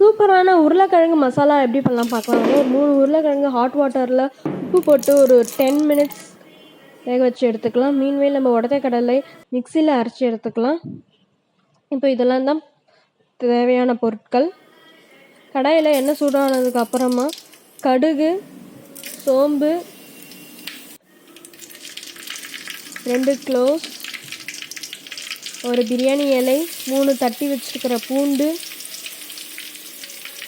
சூப்பரான உருளைக்கிழங்கு மசாலா எப்படி பண்ணலாம் பார்க்கலாம். ஒரு 3 உருளைக்கிழங்கு ஹாட் வாட்டரில் உப்பு போட்டு ஒரு 10 மினிட்ஸ் வேக வச்சு எடுத்துக்கலாம். மீன்வேல் நம்ம உடச்ச கடலை மிக்சியில் அரைச்சி எடுத்துக்கலாம். இப்போ இதெல்லாம் தான் தேவையான பொருட்கள். கடாயில் எண்ணெய் சூடானதுக்கு அப்புறமா கடுகு, சோம்பு, 2 க்ளோவ்ஸ், ஒரு பிரியாணி இலை, 3 தட்டி வச்சுருக்கிற பூண்டு,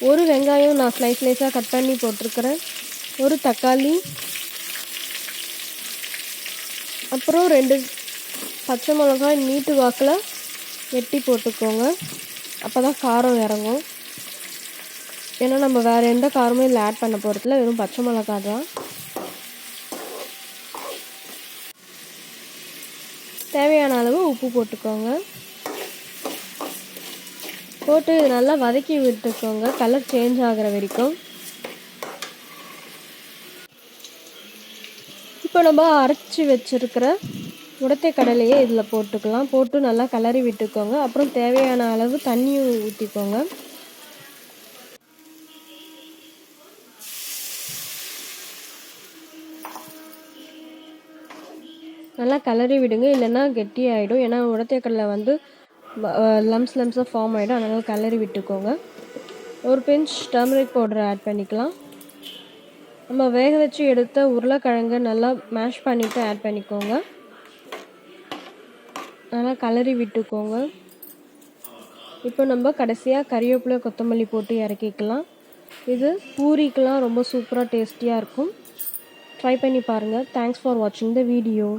ஒரு வெங்காயம் நான் ஸ்லைஸாக கட் பண்ணி போட்டிருக்கிறேன், ஒரு தக்காளி, அப்புறம் 2 பச்சை மிளகாய் நீட்டு வாக்கில் வெட்டி போட்டுக்கோங்க. அப்போ தான் காரம் இறங்கும். ஏன்னா நம்ம வேறு எந்த காரமும் இதில் ஆட் பண்ண போகிறதில்ல, வெறும் பச்சை மிளகாய் தான். தேவையான அளவு உப்பு போட்டுக்கோங்க. போட்டு நல்லா வதக்கி விட்டுக்கோங்க, கலர் சேஞ்ச் ஆகிற வரைக்கும். இப்போ நம்ம அரைச்சி வச்சுருக்கிற உடச்ச கடலையே இதில் போட்டுக்கலாம். போட்டு நல்லா கிளறி விட்டுக்கோங்க. அப்புறம் தேவையான அளவு தண்ணியும் ஊற்றிக்கோங்க. நல்லா கிளறி விடுங்க, இல்லைன்னா கெட்டியாகிடும். ஏன்னா உடச்ச கடலை வந்து லம்ஸாக ஃபார்ம் ஆகிடும். அதனால் கிளறி விட்டுக்கோங்க. ஒரு பிஞ்ச் டர்மரிக் பவுடர் ஆட் பண்ணிக்கலாம். நம்ம வேக வச்சு எடுத்த உருளைக்கிழங்கை நல்லா மேஷ் பண்ணிவிட்டு ஆட் பண்ணிக்கோங்க. நல்லா கிளறி விட்டுக்கோங்க. இப்போ நம்ம கடைசியாக கறிவேப்பிலை, கொத்தமல்லி போட்டு இறக்கிக்கலாம். இது பூரிக்கெலாம் ரொம்ப சூப்பராக டேஸ்டியாக இருக்கும். ட்ரை பண்ணி பாருங்கள். தேங்க்ஸ் ஃபார் வாட்சிங் த வீடியோ.